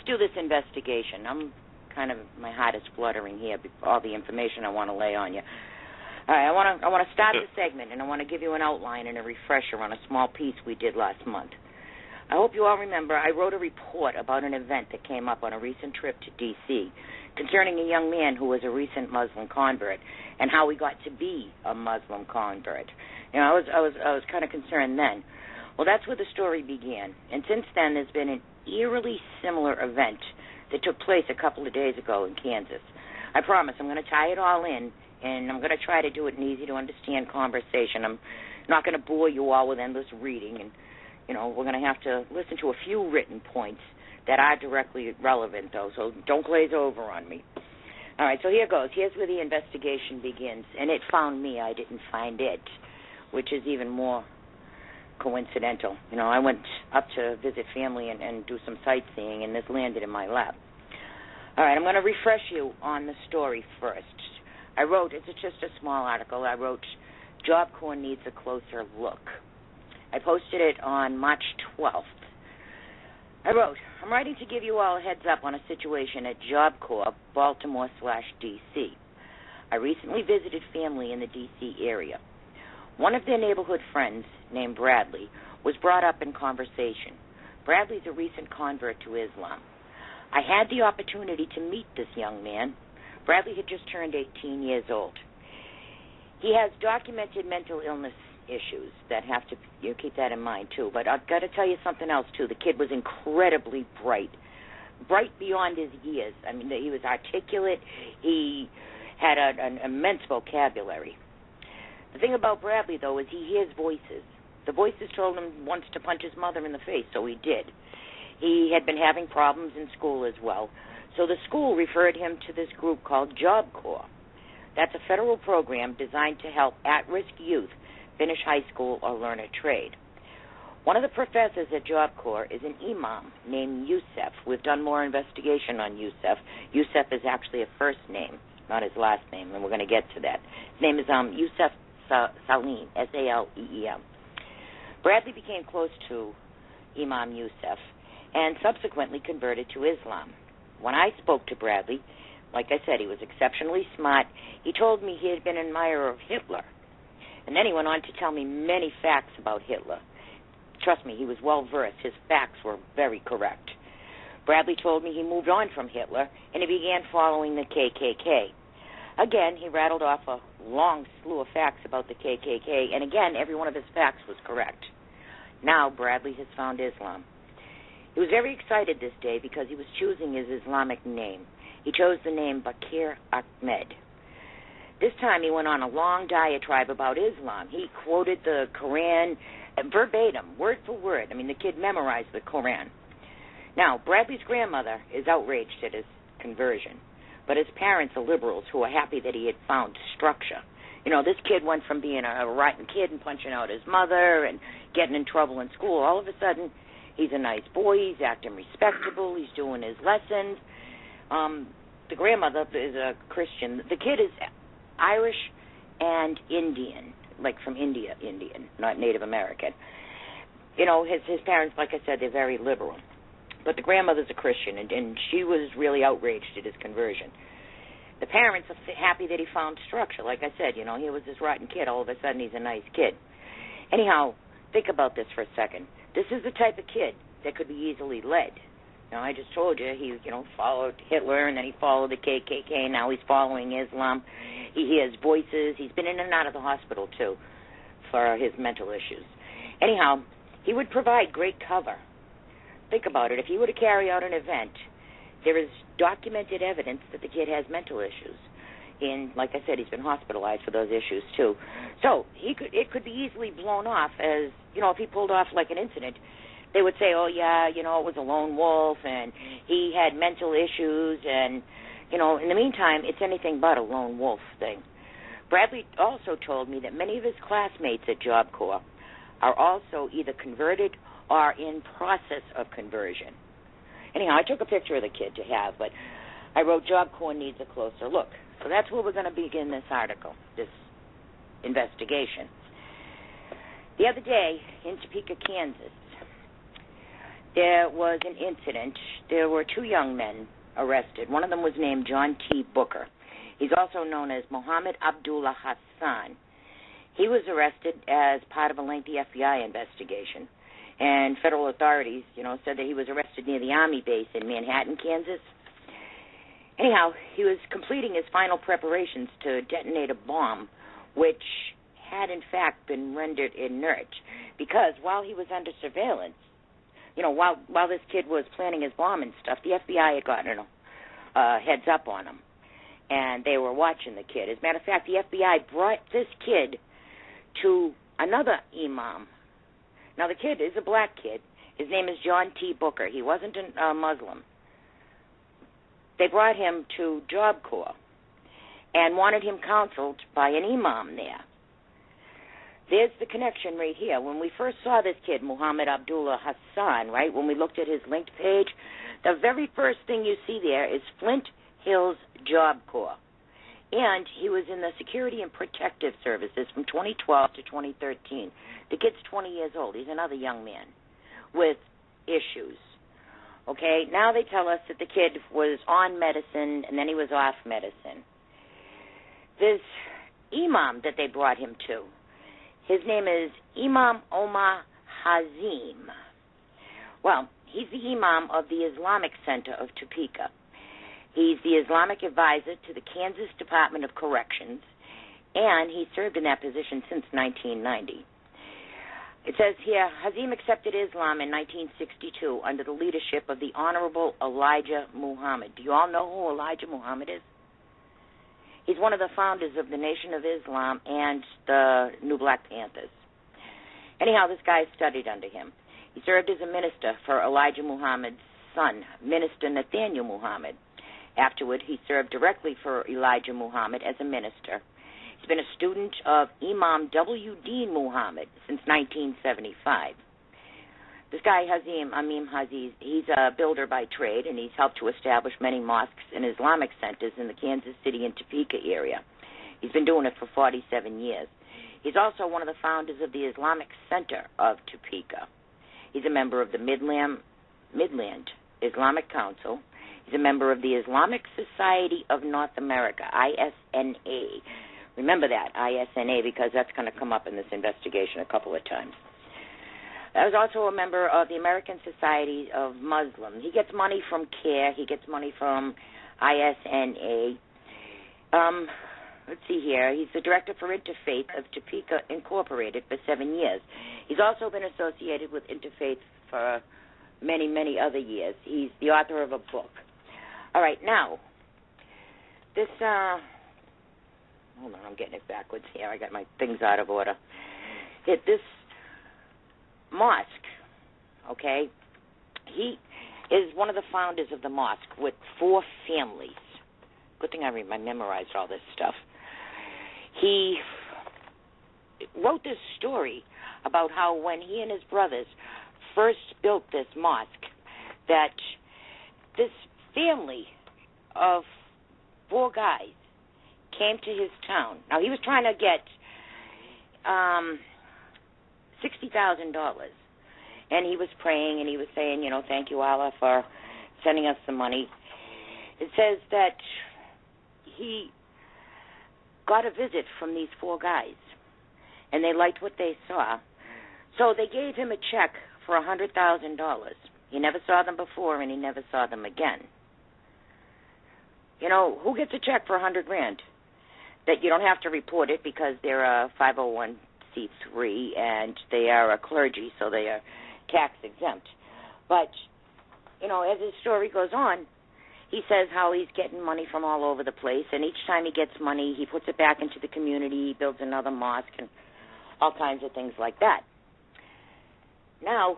do this investigation. My heart is fluttering here, all the information I want to lay on you. All right, I want to start the segment, and I want to give you an outline and a refresher on a small piece we did last month. I hope you all remember I wrote a report about an event that came up on a recent trip to D.C. concerning a young man who was a recent Muslim convert and how he got to be a Muslim convert. I was kind of concerned then. Well, that's where the story began, and since then there's been an eerily similar event that took place a couple of days ago in Kansas. I promise I'm going to tie it all in, and I'm going to try to do it in easy-to-understand conversation. I'm not going to bore you all with endless reading, and, we're going to have to listen to a few written points that are directly relevant, though, so don't glaze over on me. All right, so here goes. Here's where the investigation begins, and it found me. I didn't find it, which is even more coincidental. I went up to visit family and do some sightseeing, and this landed in my lap. All right, I'm going to refresh you on the story first. I wrote, it's just a small article, I wrote, Job Corps needs a closer look. I posted it on March 12th. I wrote, I'm writing to give you all a heads up on a situation at Job Corps, Baltimore/D.C. I recently visited family in the D.C. area. One of their neighborhood friends, named Bradley, was brought up in conversation. Bradley's a recent convert to Islam. I had the opportunity to meet this young man. Bradley had just turned 18 years old. He has documented mental illness issues that have to, keep that in mind too. But I've got to tell you something else too. The kid was incredibly bright beyond his years. I mean, he was articulate. He had an immense vocabulary. The thing about Bradley, though, is he hears voices. The voices told him once to punch his mother in the face, so he did. He had been having problems in school as well, so the school referred him to this group called Job Corps. That's a federal program designed to help at-risk youth finish high school or learn a trade. One of the professors at Job Corps is an imam named Youssef. We've done more investigation on Youssef. Youssef is actually a first name, not his last name, and we're going to get to that. His name is Youssef Salim, S-A-L-E-E-M. Bradley became close to Imam Youssef and subsequently converted to Islam. When I spoke to Bradley, like I said, he was exceptionally smart. He told me he had been an admirer of Hitler. And then he went on to tell me many facts about Hitler. Trust me, he was well-versed. His facts were very correct. Bradley told me he moved on from Hitler, and he began following the KKK. Again, he rattled off a long slew of facts about the KKK, and again, every one of his facts was correct. Now, Bradley has found Islam. He was very excited this day because he was choosing his Islamic name. He chose the name Bakir Ahmed. This time he went on a long diatribe about Islam. He quoted the Quran verbatim, word for word. I mean, the kid memorized the Quran. Now, Bradley's grandmother is outraged at his conversion, but his parents are liberals who are happy that he had found structure. This kid went from being a rotten kid and punching out his mother and getting in trouble in school. All of a sudden, he's a nice boy. He's acting respectable. He's doing his lessons. The grandmother is a Christian. The kid is Irish and Indian, like from India, Indian, not Native American. His parents, like I said, they're very liberal. But the grandmother's a Christian, and she was really outraged at his conversion. The parents are happy that he found structure. Like I said, he was this rotten kid. All of a sudden, he's a nice kid. Anyhow, think about this for a second. This is the type of kid that could be easily led. I just told you he, followed Hitler, and then he followed the KKK. Now he's following Islam. He hears voices. He's been in and out of the hospital, too, for his mental issues. Anyhow, he would provide great cover. Think about it. If he were to carry out an event, there is documented evidence that the kid has mental issues. And like I said, he's been hospitalized for those issues, too. So it could be easily blown off as, if he pulled off like an incident, they would say, oh, yeah, it was a lone wolf, and he had mental issues, and, in the meantime, it's anything but a lone wolf thing. Bradley also told me that many of his classmates at Job Corps are also either converted or in process of conversion. Anyhow, I took a picture of the kid to have, but I wrote Job Corps needs a closer look. So that's where we're going to begin this article, this investigation. The other day in Topeka, Kansas, there was an incident. There were two young men arrested. One of them was named John T. Booker. He's also known as Mohammed Abdullah Hassan. He was arrested as part of a lengthy FBI investigation. And federal authorities, said that he was arrested near the Army base in Manhattan, Kansas. Anyhow, he was completing his final preparations to detonate a bomb, which had in fact been rendered inert, because while he was under surveillance, while this kid was planning his bomb and stuff, the FBI had gotten a heads up on him, and they were watching the kid. As a matter of fact, the FBI brought this kid to another imam. Now, the kid is a black kid. His name is John T. Booker. He wasn't a Muslim. They brought him to Job Corps and wanted him counseled by an imam there. There's the connection right here. When we first saw this kid, Muhammad Abdullah Hassan, right, when we looked at his linked page, the very first thing you see there is Flint Hills Job Corps. And he was in the Security and Protective Services from 2012 to 2013. The kid's 20 years old. He's another young man with issues. Okay, now they tell us that the kid was on medicine and then he was off medicine. This imam that they brought him to, his name is Imam Omar Hazim. Well, he's the imam of the Islamic Center of Topeka. He's the Islamic advisor to the Kansas Department of Corrections, and he served in that position since 1990. It says here, Hazim accepted Islam in 1962 under the leadership of the Honorable Elijah Muhammad. Do you all know who Elijah Muhammad is? He's one of the founders of the Nation of Islam and the New Black Panthers. Anyhow, this guy studied under him. He served as a minister for Elijah Muhammad's son, Minister Nathaniel Muhammad. Afterward, he served directly for Elijah Muhammad as a minister. He's been a student of Imam W. Dean Muhammad since 1975. This guy, Amim Haziz, he's a builder by trade, and he's helped to establish many mosques and Islamic centers in the Kansas City and Topeka area. He's been doing it for 47 years. He's also one of the founders of the Islamic Center of Topeka. He's a member of the Midland Islamic Council. He's a member of the Islamic Society of North America, ISNA. Remember that, ISNA, because that's going to come up in this investigation a couple of times. I was also a member of the American Society of Muslims. He gets money from CARE. He gets money from ISNA. Let's see here. He's the director for Interfaith of Topeka Incorporated for 7 years. He's also been associated with Interfaith for many, many other years. He's the author of a book. All right, now, this, hold on, I'm getting it backwards here. I got my things out of order. This mosque, okay, he is one of the founders of the mosque with 4 families. Good thing I memorized all this stuff. He wrote this story about how when he and his brothers first built this mosque, that this family of 4 guys came to his town. Now, he was trying to get $60,000, and he was praying, and he was saying, thank you, Allah, for sending us the money. It says that he got a visit from these 4 guys, and they liked what they saw, so they gave him a check for $100,000. He never saw them before, and he never saw them again. Who gets a check for $100,000? That you don't have to report it because they're a 501c3 and they are a clergy, so they are tax exempt. But, as his story goes on, he says how he's getting money from all over the place, and each time he gets money, he puts it back into the community, he builds another mosque, and all kinds of things like that. Now,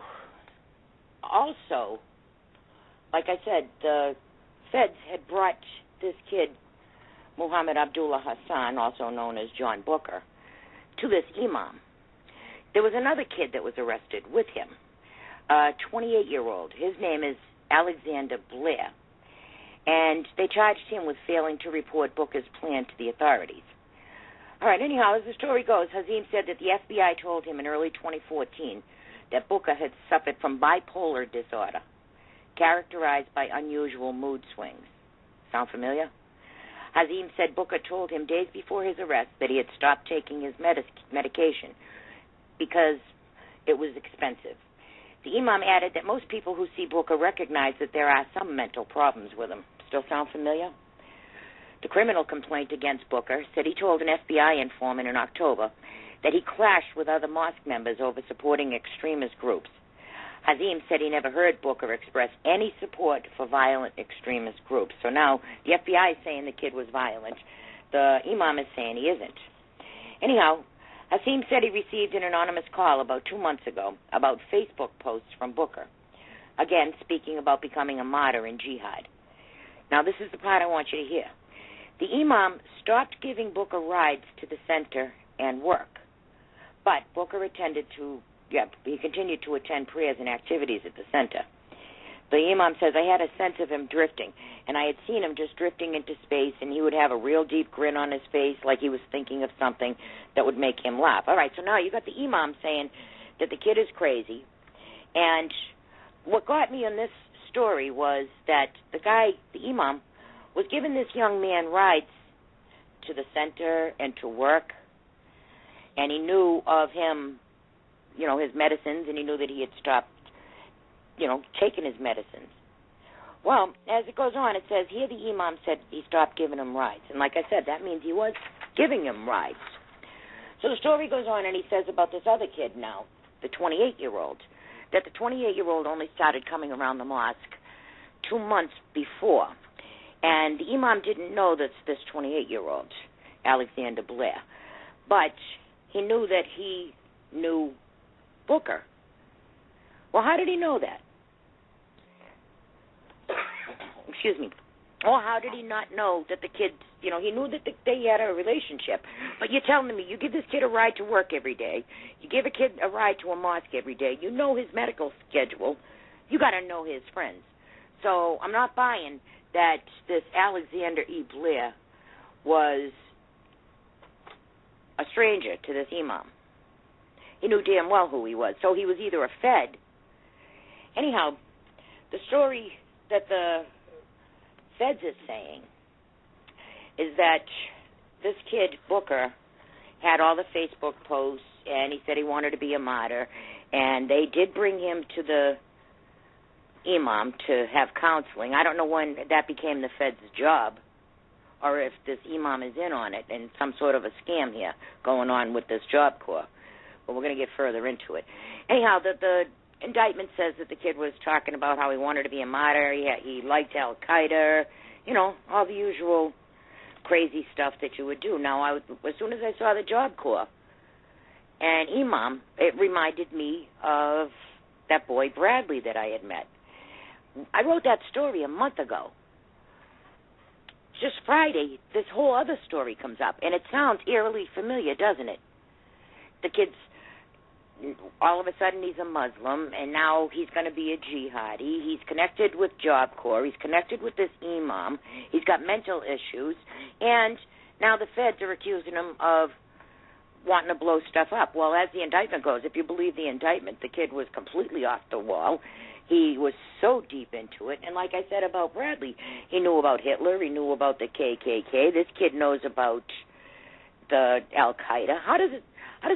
also, like I said, the feds had brought this kid, Muhammad Abdullah Hassan, also known as John Booker, to this imam. There was another kid that was arrested with him, a 28-year-old. His name is Alexander Blair, and they charged him with failing to report Booker's plan to the authorities. All right, anyhow, as the story goes, Hazim said that the FBI told him in early 2014 that Booker had suffered from bipolar disorder, characterized by unusual mood swings. Sound familiar? Hazim said Booker told him days before his arrest that he had stopped taking his medication because it was expensive. The imam added that most people who see Booker recognize that there are some mental problems with him. Still sound familiar? The criminal complaint against Booker said he told an FBI informant in October that he clashed with other mosque members over supporting extremist groups. Hazim said he never heard Booker express any support for violent extremist groups. So now the FBI is saying the kid was violent. The imam is saying he isn't. Anyhow, Hazim said he received an anonymous call about 2 months ago about Facebook posts from Booker, again speaking about becoming a martyr in jihad. Now this is the part I want you to hear. The imam stopped giving Booker rides to the center and work, but Booker he continued to attend prayers and activities at the center. The imam says, I had a sense of him drifting, and I had seen him just drifting into space, and he would have a real deep grin on his face like he was thinking of something that would make him laugh. All right, so now you got the imam saying that the kid is crazy, and what got me in this story was that the imam, was giving this young man rides to the center and to work, and he knew of him, his medicines, and he knew that he had stopped, taking his medicines. Well, as it goes on, it says here the imam said he stopped giving him rides. And like I said, that means he was giving him rides. So the story goes on, and he says about this other kid now, the 28-year-old, that the 28-year-old only started coming around the mosque 2 months before. And the imam didn't know this 28-year-old, Alexander Blair. But he knew that he knew Booker. Well, how did he know that? Excuse me. Or how did he not know that the kid, he knew that they had a relationship. But you're telling me you give this kid a ride to work every day. You give a kid a ride to a mosque every day. You know his medical schedule. You got to know his friends. So I'm not buying that this Alexander E. Blair was a stranger to this imam. He knew damn well who he was. So he was either a Fed. Anyhow, the story that the Feds is saying is that this kid, Booker, had all the Facebook posts, and he said he wanted to be a martyr, and they did bring him to the imam to have counseling. I don't know when that became the Fed's job, or if this imam is in on it and some sort of a scam here going on with this Job Corps. But we're going to get further into it. Anyhow, the indictment says that the kid was talking about how he wanted to be a martyr. He liked Al-Qaeda, all the usual crazy stuff that you would do. Now, as soon as I saw the Job Corps and imam, it reminded me of that boy Bradley that I had met. I wrote that story a month ago. Just Friday, this whole other story comes up, and it sounds eerily familiar, doesn't it? The kid's, all of a sudden he's a Muslim, and now he's going to be a jihadi. He's connected with Job Corps. He's connected with this imam. He's got mental issues, and now the Feds are accusing him of wanting to blow stuff up. Well, as the indictment goes, if you believe the indictment, the kid was completely off the wall. He was so deep into it. And like I said about Bradley, he knew about Hitler. He knew about the KKK. This kid knows about the Al-Qaeda. How does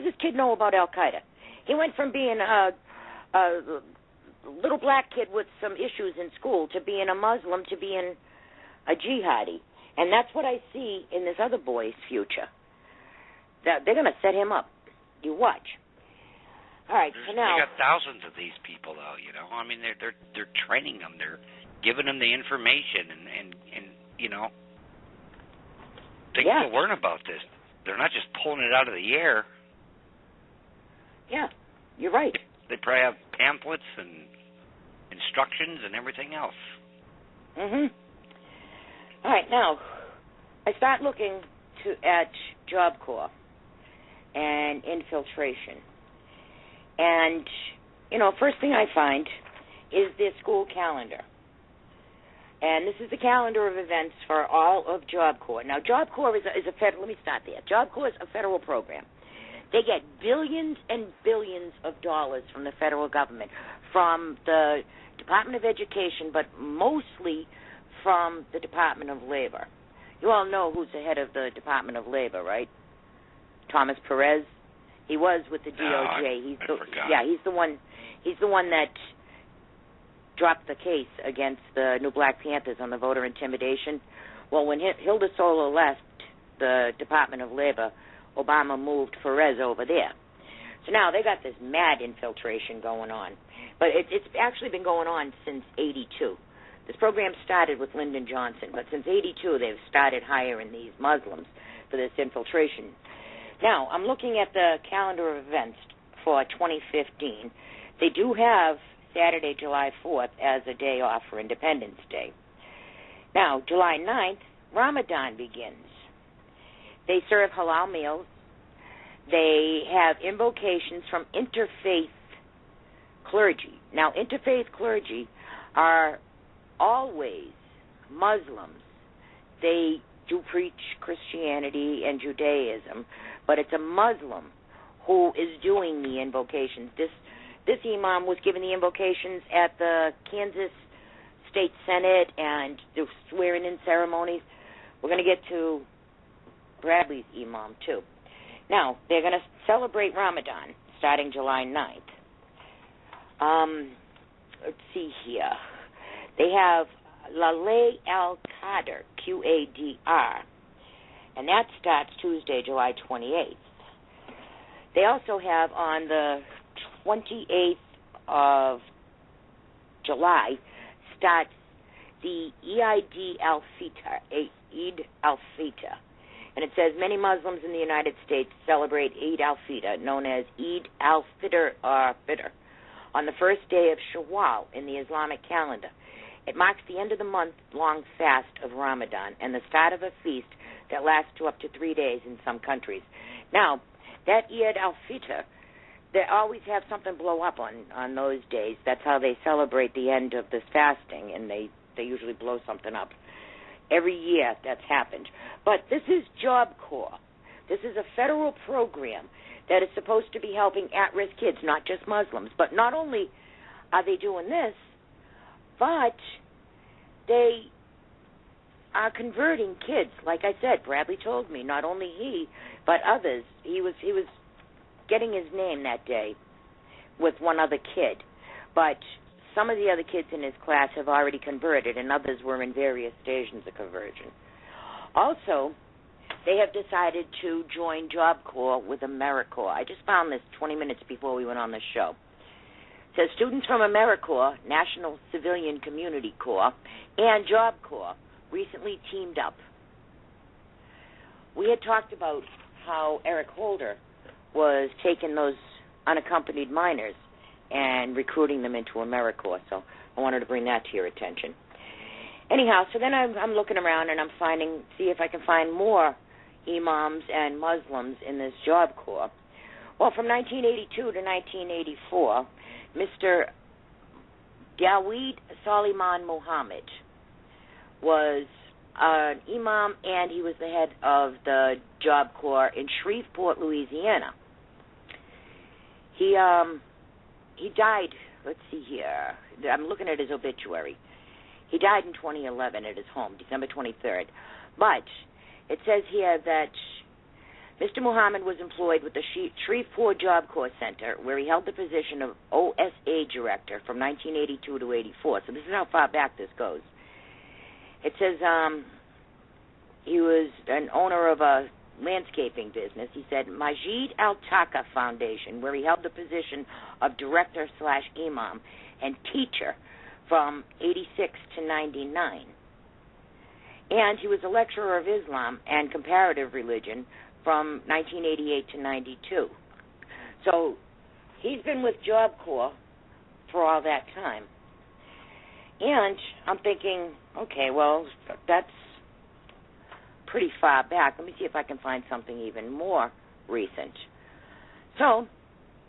this kid know about Al-Qaeda? He went from being a little black kid with some issues in school to being a Muslim to being a jihadi. And that's what I see in this other boy's future. They're going to set him up. You watch. All right, so now they got thousands of these people, though. I mean, they're training them. They're giving them the information, and they get to learn about this. They're not just pulling it out of the air. Yeah, you're right. They probably have pamphlets and instructions and everything else. All right, now I start looking at Job Corps and infiltration. And, first thing I find is their school calendar. And this is the calendar of events for all of Job Corps. Now, Job Corps is a federal, let me start there. Job Corps is a federal program They get billions and billions of dollars from the federal government, from the Department of Education, but mostly from the Department of Labor. You all know who's the head of the Department of Labor, right? Thomas Perez. He was with the DOJ. He's the one that dropped the case against the New Black Panthers on the voter intimidation. Well, when Hilda Sola left the Department of Labor, Obama moved Perez over there. So now they got this mad infiltration going on. But it's actually been going on since 82. This program started with Lyndon Johnson, but since 82 they've started hiring these Muslims for this infiltration. Now, I'm looking at the calendar of events for 2015. They do have Saturday, July 4th as a day off for Independence Day. Now, July 9th, Ramadan begins. They serve halal meals. They have invocations from interfaith clergy. Now, interfaith clergy are always Muslims. They do preach Christianity and Judaism, but it's a Muslim who is doing the invocations. This imam was giving the invocations at the Kansas State Senate and the swearing-in ceremonies. We're going to get to Bradley's imam, too. Now, they're going to celebrate Ramadan starting July 9th. Let's see here. They have Laleh al-Qadr, Qadr, and that starts Tuesday, July 28th. They also have on the 28th of July starts the Eid al-Fitr, and it says many Muslims in the United States celebrate Eid al-Fitr, known as Eid al-Fitr or Fitr, on the first day of Shawwal in the Islamic calendar. It marks the end of the month-long fast of Ramadan and the start of a feast that lasts to up to 3 days in some countries. Now, that Eid al-Fitr, they always have something blow up on those days. That's how they celebrate the end of this fasting, and they usually blow something up. Every year that's happened. But this is Job Corps. This is a federal program that is supposed to be helping at-risk kids, not just Muslims. But not only are they doing this, but they are converting kids. Like I said, Bradley told me, not only he, but others. He was getting his name that day with one other kid. But some of the other kids in his class have already converted, and others were in various stages of conversion. Also, they have decided to join Job Corps with AmeriCorps. I just found this 20 minutes before we went on the show. It says students from AmeriCorps, National Civilian Community Corps, and Job Corps recently teamed up. We had talked about how Eric Holder was taking those unaccompanied minors and recruiting them into AmeriCorps, so I wanted to bring that to your attention. Anyhow, so then I'm looking around and I'm see if I can find more imams and Muslims in this Job Corps. Well, from 1982 to 1984, Mr. Dawood Suleiman Muhammad was an imam, and he was the head of the Job Corps in Shreveport, Louisiana. He died, let's see here, I'm looking at his obituary. He died in 2011 at his home, December 23rd. But it says here that Mr. Muhammad was employed with the Shreveport Job Corps Center, where he held the position of OSA director from 1982 to 84. So this is how far back this goes. It says he was an owner of a landscaping business. He said Majid Al-Taka Foundation, where he held the position of director/imam and teacher from 86 to 99. And he was a lecturer of Islam and comparative religion from 1988 to 92. So he's been with Job Corps for all that time. And I'm thinking, okay, well, that's pretty far back. Let me see if I can find something even more recent. So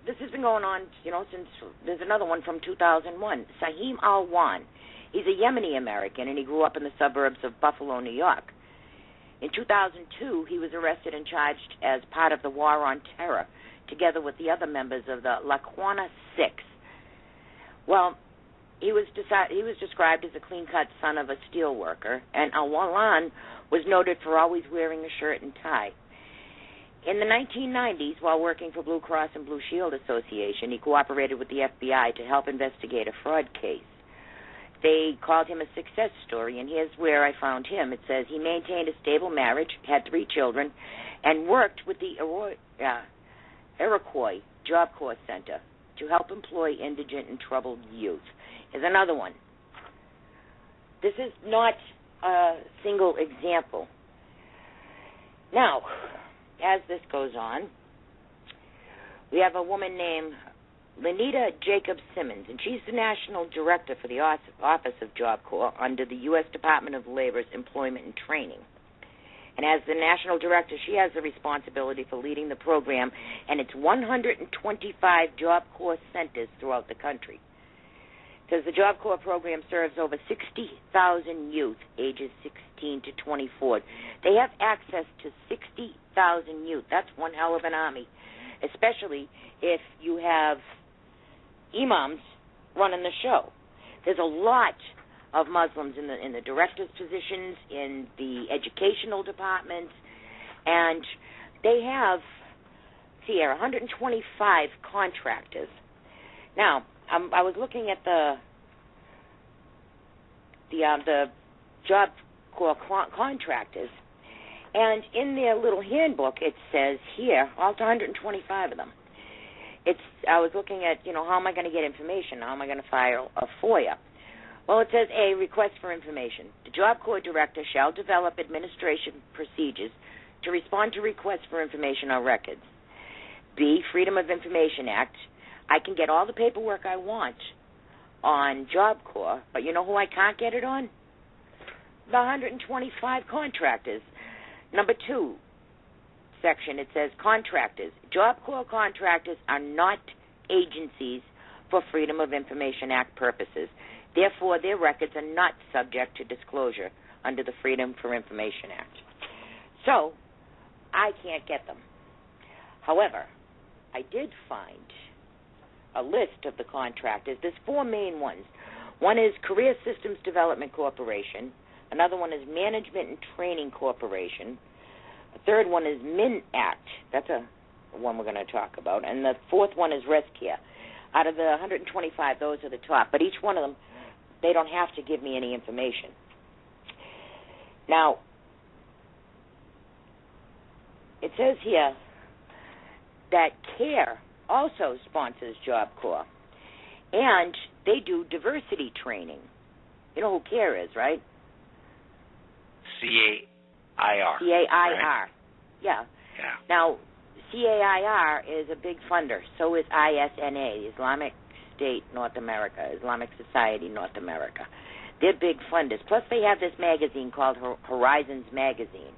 this has been going on, since there's another one from 2001. Sahim Al-Wan. He's a Yemeni American, and he grew up in the suburbs of Buffalo, New York. In 2002, he was arrested and charged as part of the War on Terror, together with the other members of the Lackawanna Six. Well, he was described as a clean-cut son of a steel worker, and Awalan was noted for always wearing a shirt and tie. In the 1990s, while working for Blue Cross and Blue Shield Association, he cooperated with the FBI to help investigate a fraud case. They called him a success story, and here's where I found him. It says he maintained a stable marriage, had 3 children, and worked with the Iroquois Job Corps Center to help employ indigent and troubled youth. Here's another one. This is not a single example. Now, as this goes on, we have a woman named Lenita Jacobs-Simmons, and she's the National Director for the Office of Job Corps under the U.S. Department of Labor's Employment and Training. And as the National Director, she has the responsibility for leading the program and its 125 Job Corps centers throughout the country. Because the Job Corps program serves over 60,000 youth ages 16 to 24. They have access to 60,000 youth. That's one hell of an army, especially if you have imams running the show. There's a lot of Muslims in the directors' positions, in the educational departments, and they have, 125 contractors. Now, I was looking at the Job Corps contractors, and in their little handbook it says here, all 125 of them. I was looking at, how am I going to get information? How am I going to file a FOIA? Well, it says A, request for information. The Job Corps Director shall develop administration procedures to respond to requests for information or records. B, Freedom of Information Act. I can get all the paperwork I want on Job Corps, but you know who I can't get it on? The 125 contractors. Number 2 section, it says contractors. Job Corps contractors are not agencies for Freedom of Information Act purposes. Therefore, their records are not subject to disclosure under the Freedom for Information Act. So, I can't get them. However, I did find a list of the contractors. There's 4 main ones. One is Career Systems Development Corporation. Another one is Management and Training Corporation. The third one is MIN Act. That's a one we're going to talk about. And the 4th one is ResCare. Out of the 125, those are the top. But each one of them, they don't have to give me any information. Now, it says here that CARE also sponsors Job Corps, and they do diversity training. You know who CARE is, right? CAIR. CAIR, right? Yeah. Yeah. Now, CAIR is a big funder. So is ISNA, Islamic State North America, Islamic Society North America. They're big funders. Plus, they have this magazine called Horizons Magazine.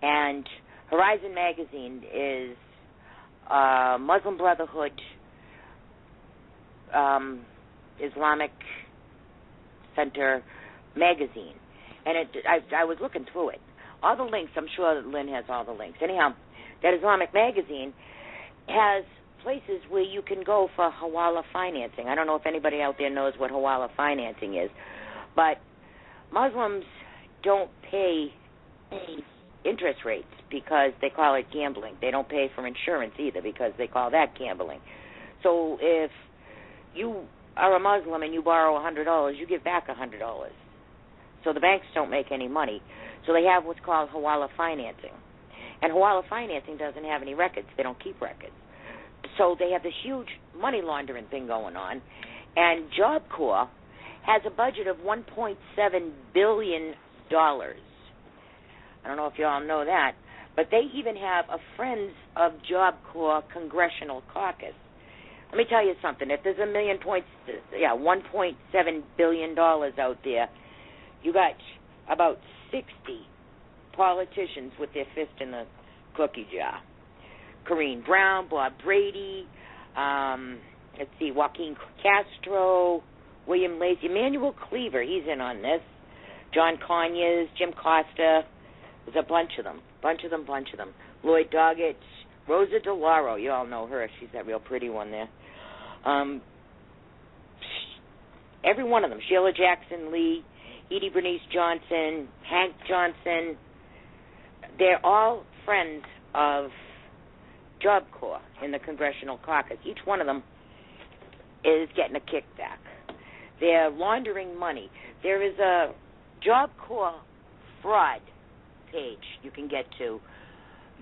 And Horizon Magazine is Muslim Brotherhood, Islamic Center magazine. And I was looking through it. All the links, I'm sure that Lynn has all the links. Anyhow, that Islamic magazine has places where you can go for hawala financing. I don't know if anybody out there knows what hawala financing is, but Muslims don't pay interest rates because they call it gambling. They don't pay for insurance either because they call that gambling. So if you are a Muslim and you borrow $100, you give back $100. So the banks don't make any money. So they have what's called hawala financing. And hawala financing doesn't have any records. They don't keep records. So they have this huge money laundering thing going on. And Job Corps has a budget of $1.7 billion. I don't know if you all know that, but they even have a Friends of Job Corps Congressional Caucus. Let me tell you something. If there's $1.7 billion out there, you got about 60 politicians with their fist in the cookie jar. Corrine Brown, Bob Brady, Joaquin Castro, William Lacey, Emmanuel Cleaver, he's in on this, John Conyers, Jim Costa, There's a bunch of them. Lloyd Doggett, Rosa DeLauro, you all know her. She's that real pretty one there. Every one of them. Sheila Jackson Lee, Edie Bernice Johnson, Hank Johnson. They're all friends of Job Corps in the Congressional Caucus. Each one of them is getting a kickback. They're laundering money. There is a Job Corps fraud page you can get to.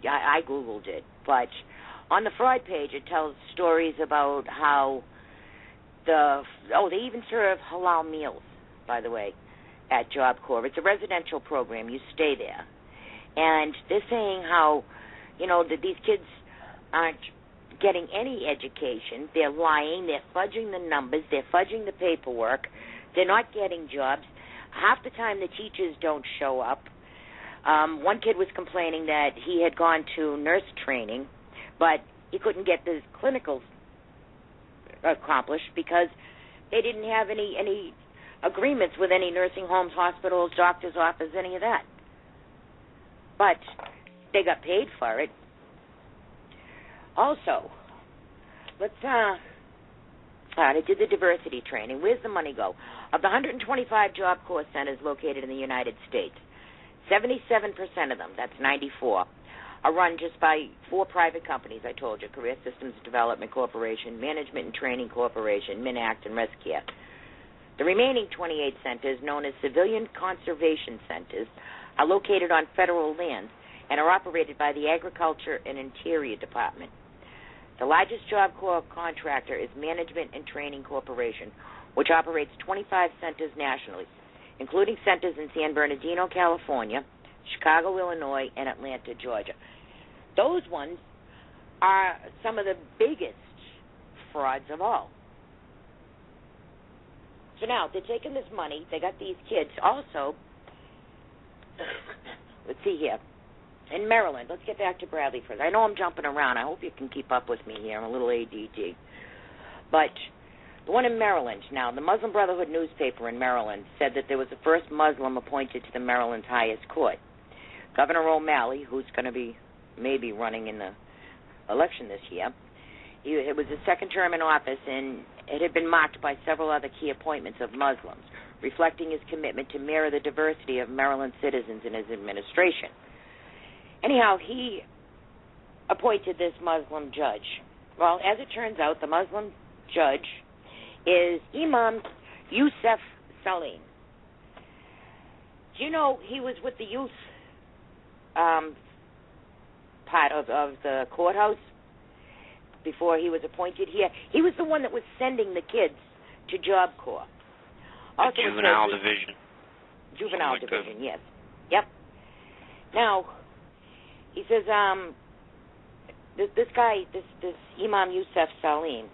I Googled it, but on the fraud page it tells stories about how they even serve halal meals, by the way, at Job Corps. It's a residential program. You stay there. And they're saying how, that these kids aren't getting any education. They're lying. They're fudging the numbers. They're fudging the paperwork. They're not getting jobs. Half the time the teachers don't show up. One kid was complaining that he had gone to nurse training, but he couldn't get the clinicals accomplished because they didn't have any agreements with any nursing homes, hospitals, doctor's office, any of that. But they got paid for it. Also, they did the diversity training. Where's the money go? Of the 125 Job Corps centers located in the United States, 77% of them, that's 94, are run just by 4 private companies, I told you, Career Systems Development Corporation, Management and Training Corporation, MinAct, and ResCare. The remaining 28 centers, known as civilian conservation centers, are located on federal lands and are operated by the Agriculture and Interior Department. The largest Job Corps contractor is Management and Training Corporation, which operates 25 centers nationally, including centers in San Bernardino, California, Chicago, Illinois, and Atlanta, Georgia. Those ones are some of the biggest frauds of all. So now, they're taking this money. They got these kids. Also, let's see here. In Maryland, let's get back to Bradley first. I know I'm jumping around. I hope you can keep up with me here. I'm a little ADD. But the one in Maryland, now, the Muslim Brotherhood newspaper in Maryland said that there was the first Muslim appointed to the Maryland's highest court. Governor O'Malley, who's going to be maybe running in the election this year, it was his second term in office, and it had been marked by several other key appointments of Muslims, reflecting his commitment to mirror the diversity of Maryland citizens in his administration. Anyhow, he appointed this Muslim judge. Well, as it turns out, the Muslim judge is Imam Yusuf Salim. Do you know he was with the youth part of the courthouse before he was appointed here? He was the one that was sending the kids to Job Corps. Also juvenile division. Juvenile division, yes. Yep. Now, he says, this guy, this Imam Yusuf Salim,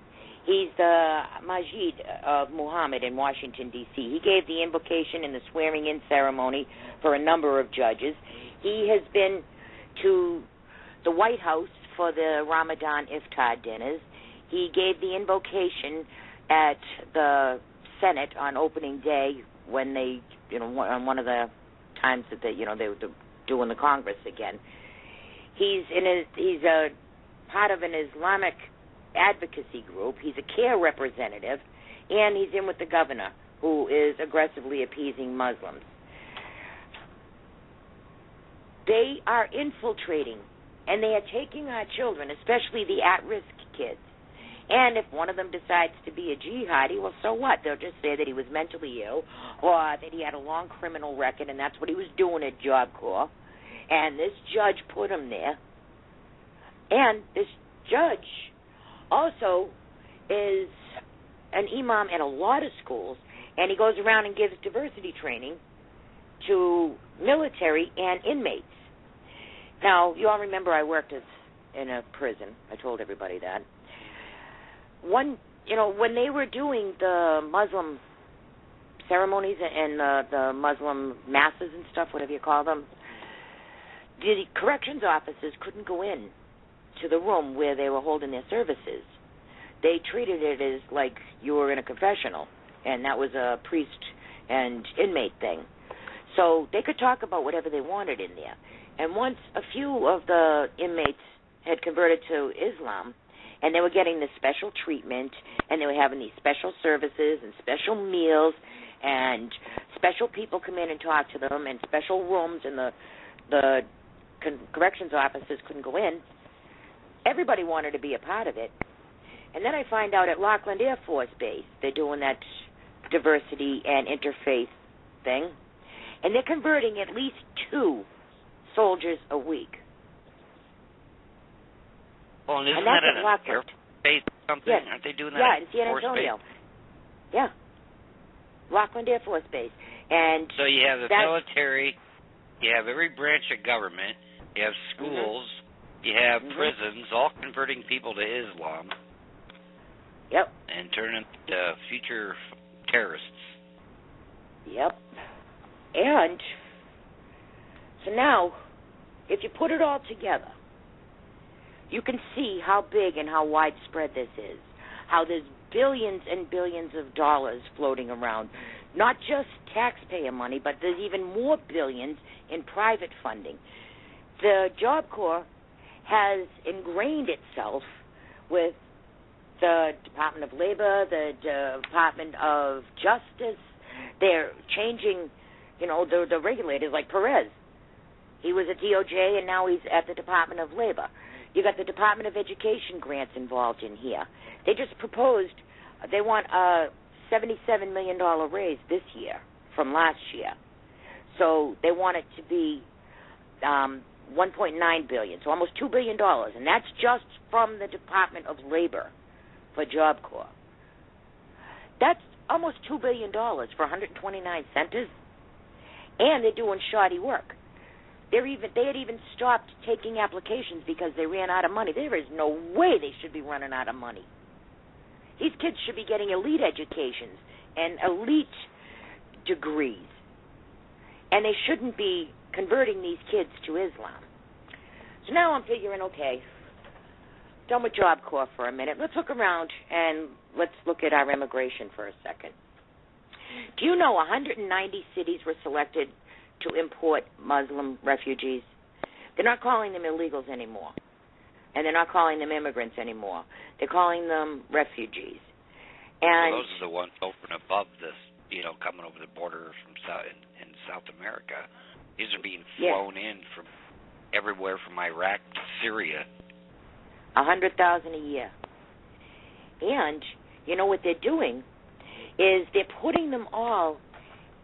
he's the Majid of Muhammad in Washington, D.C. He gave the invocation and the swearing-in ceremony for a number of judges. He has been to the White House for the Ramadan iftar dinners. He gave the invocation at the Senate on opening day when they, on one of the times that they were doing the Congress again. He's a part of an Islamic advocacy group. He's a CARE representative, and he's in with the governor, who is aggressively appeasing Muslims. They are infiltrating, and they are taking our children, especially the at-risk kids. And if one of them decides to be a jihadi, well, so what? They'll just say that he was mentally ill or that he had a long criminal record, and that's what he was doing at Job Corps. And this judge put him there. And this judge also is an imam in a lot of schools, and he goes around and gives diversity training to military and inmates. Now, you all remember I worked in a prison. I told everybody that. When they were doing the Muslim ceremonies and the Muslim masses and stuff, whatever you call them, the corrections officers couldn't go in to the room where they were holding their services. They treated it as like you were in a confessional, and that was a priest and inmate thing. So they could talk about whatever they wanted in there. And once a few of the inmates had converted to Islam, and they were getting this special treatment, and they were having these special services and special meals, and special people come in and talk to them, and special rooms, and the corrections officers couldn't go in, everybody wanted to be a part of it. And then I find out at Lackland Air Force Base, they're doing that diversity and interfaith thing, and they're converting at least 2 soldiers a week. Well, and isn't that's that at an Lackland. Air Base or something? Yes. Aren't they doing that Yeah, at in San Force Antonio. Base? Yeah. Lackland Air Force Base. And so you have the military, you have every branch of government, you have schools, you have prisons, all converting people to Islam. Yep. And turning into future terrorists. Yep. And so now, if you put it all together, you can see how big and how widespread this is, how there's billions and billions of dollars floating around, not just taxpayer money, but there's even more billions in private funding. The Job Corps has ingrained itself with the Department of Labor, the Department of Justice. They're changing, the regulators, like Perez. He was at DOJ, and now he's at the Department of Labor. You got the Department of Education grants involved in here. They just proposed, they want a $77 million raise this year from last year. So they want it to be $1.9 billion, so almost $2 billion, and that's just from the Department of Labor for Job Corps. That's almost $2 billion for 129 centers, and they're doing shoddy work. They had even stopped taking applications because they ran out of money. There is no way they should be running out of money. These kids should be getting elite educations and elite degrees, and they shouldn't be converting these kids to Islam. So now I'm figuring, okay, done with Job Corps for a minute. Let's look around and let's look at our immigration for a second. Do you know 190 cities were selected to import Muslim refugees? They're not calling them illegals anymore, and they're not calling them immigrants anymore. They're calling them refugees. And those are the ones over and above this, coming over the border from in South America. These are being flown in from everywhere from Iraq to Syria. 100,000 a year. And you know what they're doing is they're putting them all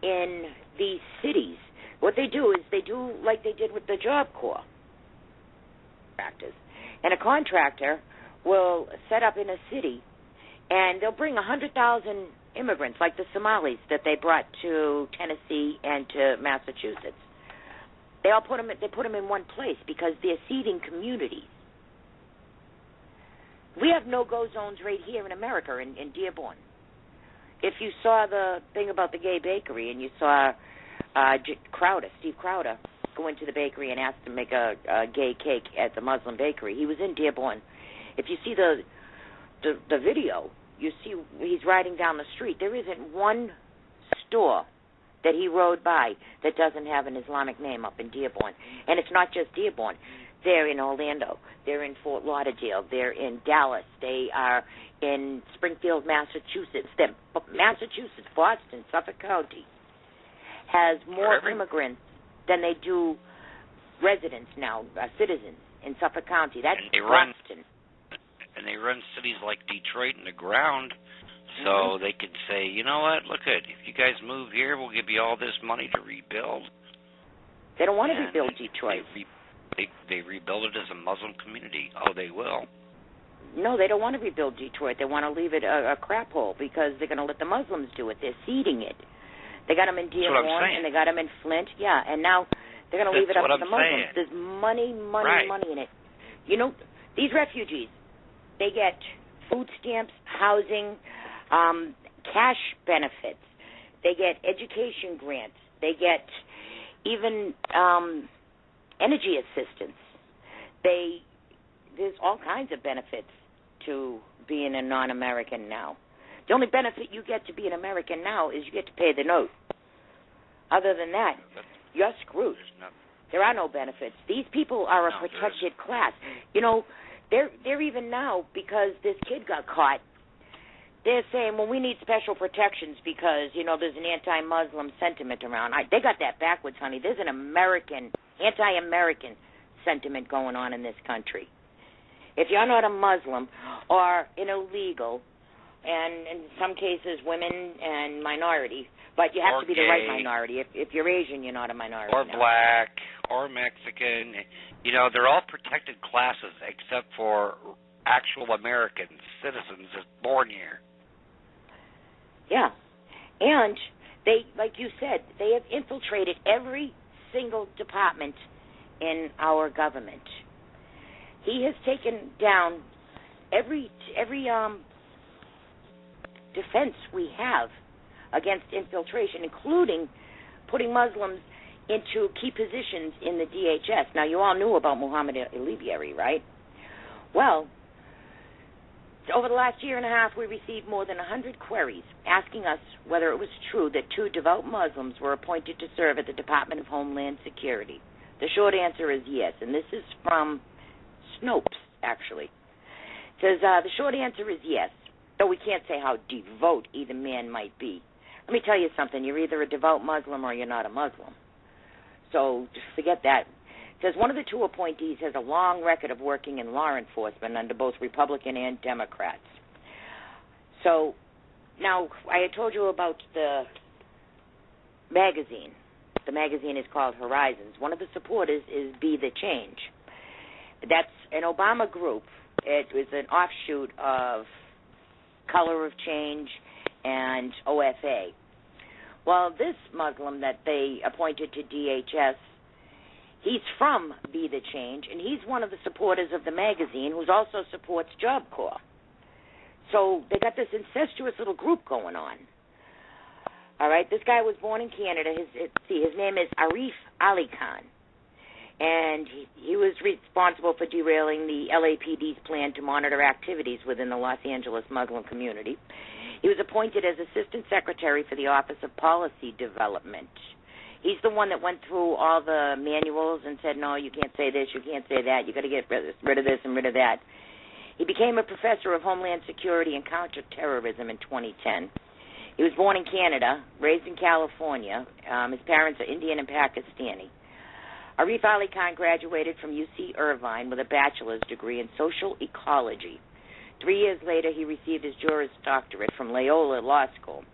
in these cities. What they do is they do like they did with the Job Corps. And a contractor will set up in a city, and they'll bring 100,000 immigrants, like the Somalis that they brought to Tennessee and to Massachusetts. They put them in one place because they're seeding communities. We have no-go zones right here in America, in Dearborn. If you saw the thing about the gay bakery and you saw Steve Crowder, go into the bakery and ask to make a gay cake at the Muslim bakery, he was in Dearborn. If you see the video, you see he's riding down the street. There isn't one store that he rode by that doesn't have an Islamic name up in Dearborn. And it's not just Dearborn. They're in Orlando. They're in Fort Lauderdale. They're in Dallas. They are in Springfield, Massachusetts. Boston, Suffolk County has more immigrants than they do residents now, citizens in Suffolk County. That's Boston. And they run cities like Detroit in the ground, so they could say, you know what, look at, if you guys move here, we'll give you all this money to rebuild. They don't want to rebuild Detroit. They rebuild it as a Muslim community. Oh, they will. No, they don't want to rebuild Detroit. They want to leave it a crap hole because they're going to let the Muslims do it. They're seeding it. They got them in Dearborn and they got them in Flint. Yeah, and now they're going to leave it up to the Muslims. There's money in it. You know, these refugees, they get food stamps, housing, cash benefits. They get education grants. They get even energy assistance. There's all kinds of benefits to being a non-American now. The only benefit you get to be an American now is you get to pay the note. Other than that, you're screwed. There are no benefits. These people are a protected class. You know, they're even now, because this kid got caught, they're saying, well, we need special protections because, you know, there's an anti-Muslim sentiment around. They got that backwards, honey. There's an anti-American sentiment going on in this country. If you're not a Muslim or an illegal, and in some cases women and minority, but you have to be the right minority. If you're Asian, you're not a minority. Or black, or Mexican. You know, they're all protected classes except for actual American citizens that's born here. Yeah. And they, like you said, they have infiltrated every single department in our government. He has taken down every defense we have against infiltration, including putting Muslims into key positions in the DHS. Now, you all knew about Muhammad Alibiari, right? Well, over the last year and a half, we received more than 100 queries asking us whether it was true that 2 devout Muslims were appointed to serve at the Department of Homeland Security. The short answer is yes, and this is from Snopes, actually. It says, the short answer is yes, though we can't say how devout either man might be. Let me tell you something. You're either a devout Muslim or you're not a Muslim. So just forget that. It says one of the 2 appointees has a long record of working in law enforcement under both Republican and Democrats. So now I had told you about the magazine. The magazine is called Horizons. One of the supporters is Be the Change. That's an Obama group. It was an offshoot of Color of Change and OFA. Well, this Muslim that they appointed to DHS, he's from Be the Change, and he's one of the supporters of the magazine who also supports Job Corps. So they got this incestuous little group going on. All right, this guy was born in Canada. His name is Arif Ali Khan, and he was responsible for derailing the LAPD's plan to monitor activities within the Los Angeles Muslim community. He was appointed as Assistant Secretary for the Office of Policy Development. He's the one that went through all the manuals and said, no, you can't say this, you can't say that, you got to get rid of this and rid of that. He became a professor of Homeland Security and Counterterrorism in 2010. He was born in Canada, raised in California. His parents are Indian and Pakistani. Arif Ali Khan graduated from UC Irvine with a bachelor's degree in social ecology. 3 years later, he received his Juris Doctorate from Loyola Law School.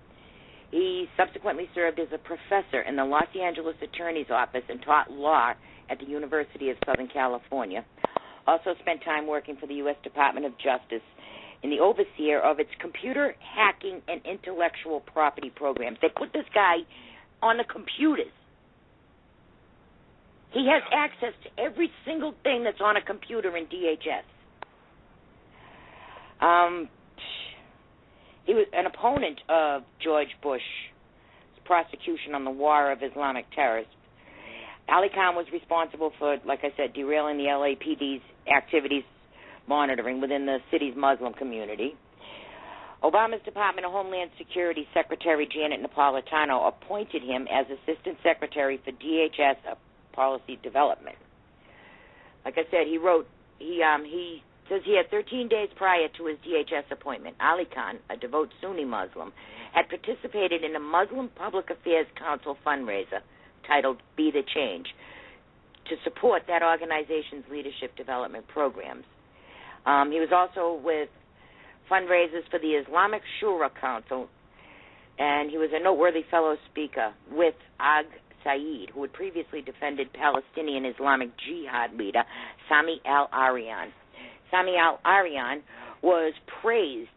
He subsequently served as a professor in the Los Angeles Attorney's Office and taught law at the University of Southern California. Also spent time working for the U.S. Department of Justice in the overseer of its computer hacking and intellectual property programs. They put this guy on the computers. He has access to every single thing that's on a computer in DHS. He was an opponent of George Bush's prosecution on the war of Islamic terrorists. Ali Khan was responsible for, like I said, derailing the LAPD's activities monitoring within the city's Muslim community. Obama's Department of Homeland Security Secretary Janet Napolitano appointed him as Assistant Secretary for DHS Policy Development. Like I said, he says he had 13 days prior to his DHS appointment. Ali Khan, a devout Sunni Muslim, had participated in a Muslim Public Affairs Council fundraiser titled Be the Change to support that organization's leadership development programs. He was also with fundraisers for the Islamic Shura Council, and he was a noteworthy fellow speaker with Ag Saeed, who had previously defended Palestinian Islamic Jihad leader Sami al-Arian. Sami al-Arian was praised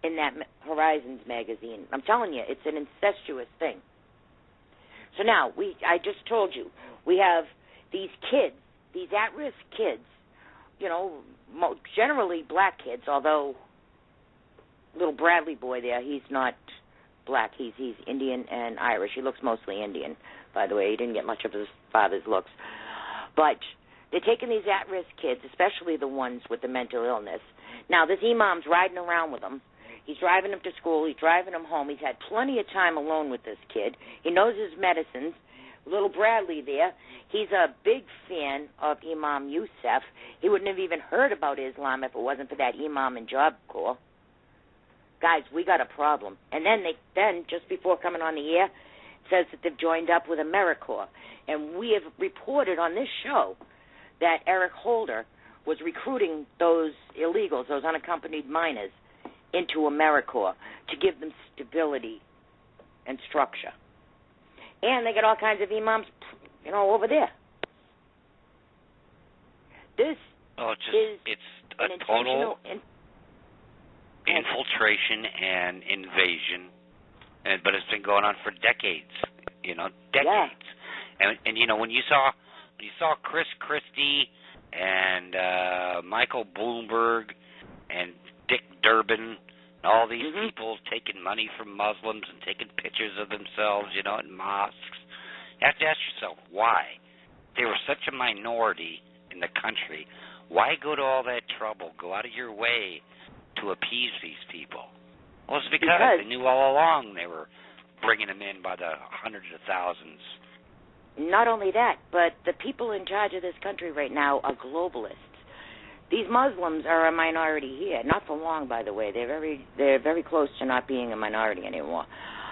in that Horizons magazine. I'm telling you, it's an incestuous thing. So now, I just told you, we have these kids, these at-risk kids, you know, generally black kids, although little Bradley boy there, he's not black. He's Indian and Irish. He looks mostly Indian, by the way. He didn't get much of his father's looks. But they're taking these at-risk kids, especially the ones with the mental illness. Now, this imam's riding around with them. He's driving them to school. He's driving them home. He's had plenty of time alone with this kid. He knows his medicines little Bradley there, he's a big fan of Imam Youssef. He wouldn't have even heard about Islam if it wasn't for that Imam and Job Corps. Guys, we got a problem. And then just before coming on the air, it says that they've joined up with AmeriCorps. And we have reported on this show that Eric Holder was recruiting those illegals, those unaccompanied minors, into AmeriCorps to give them stability and structure. And they got all kinds of imams, over there. This it's a total infiltration and invasion, but it's been going on for decades. Decades. Yeah. And when you saw Chris Christie and Michael Bloomberg and Dick Durbin, and all these people taking money from Muslims and taking pictures of themselves, in mosques, you have to ask yourself why. They were such a minority in the country. Why go to all that trouble, go out of your way to appease these people? Well, it's because they knew all along they were bringing them in by the hundreds of thousands. Not only that, but the people in charge of this country right now are globalists. These Muslims are a minority here, not for long, by the way. They're very close to not being a minority anymore.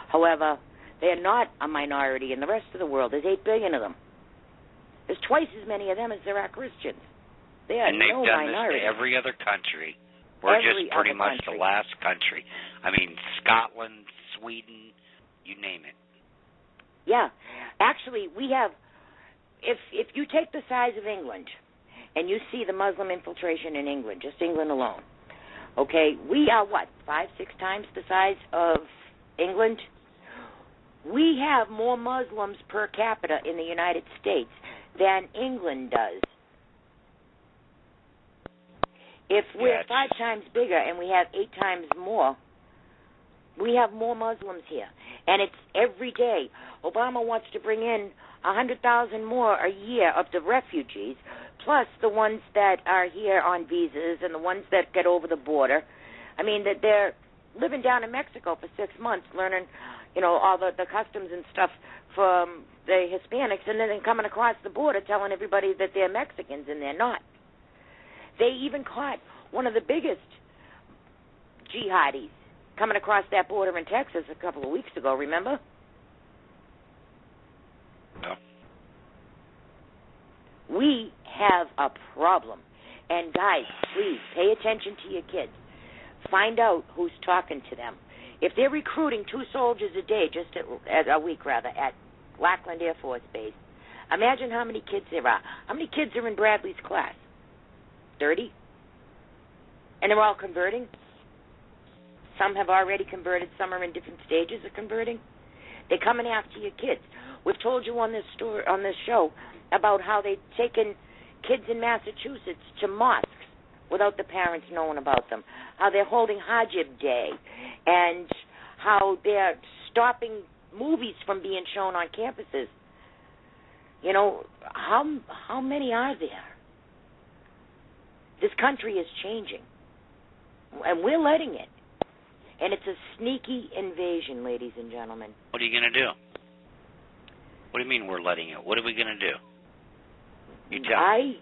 However, they're not a minority in the rest of the world. There's 8 billion of them. There's twice as many of them as there are Christians. They are no minority. And they've done this to every other country. We're just pretty much the last country. I mean, Scotland, Sweden, you name it. Yeah. Actually, we have, if you take the size of England and you see the Muslim infiltration in England, just England alone, okay, we are 5, 6 times the size of England? We have more Muslims per capita in the United States than England does. If we're 5 times bigger and we have 8 times more, we have more Muslims here. And it's every day. Obama wants to bring in 100,000 more a year of the refugees, plus the ones that are here on visas and the ones that get over the border. I mean, that they're living down in Mexico for 6 months learning, all the customs and stuff from the Hispanics, and then coming across the border telling everybody that they're Mexicans, and they're not. They even caught one of the biggest jihadis coming across that border in Texas a couple of weeks ago, remember? No. We have a problem. And guys, please, pay attention to your kids. Find out who's talking to them. If they're recruiting 2 soldiers a day, a week at Lackland Air Force Base, imagine how many kids there are. How many kids are in Bradley's class? 30? And they're all converting? Some have already converted. Some are in different stages of converting. They're coming after your kids. We've told you on this show about how they've taken kids in Massachusetts to mosques without the parents knowing about them, how they're holding Hajib Day, and how they're stopping movies from being shown on campuses. How many are there? This country is changing, and we're letting it. And it's a sneaky invasion, ladies and gentlemen. What are you going to do? What do you mean we're letting it? What are we going to do? You tell me.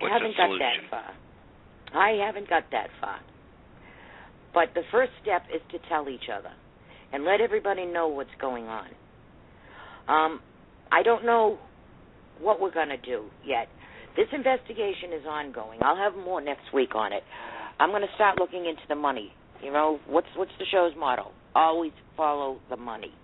I haven't got that far. I haven't got that far. But the first step is to tell each other and let everybody know what's going on. I don't know what we're going to do yet. This investigation is ongoing. I'll have more next week on it. I'm going to start looking into the money. What's the show's motto? Always follow the money.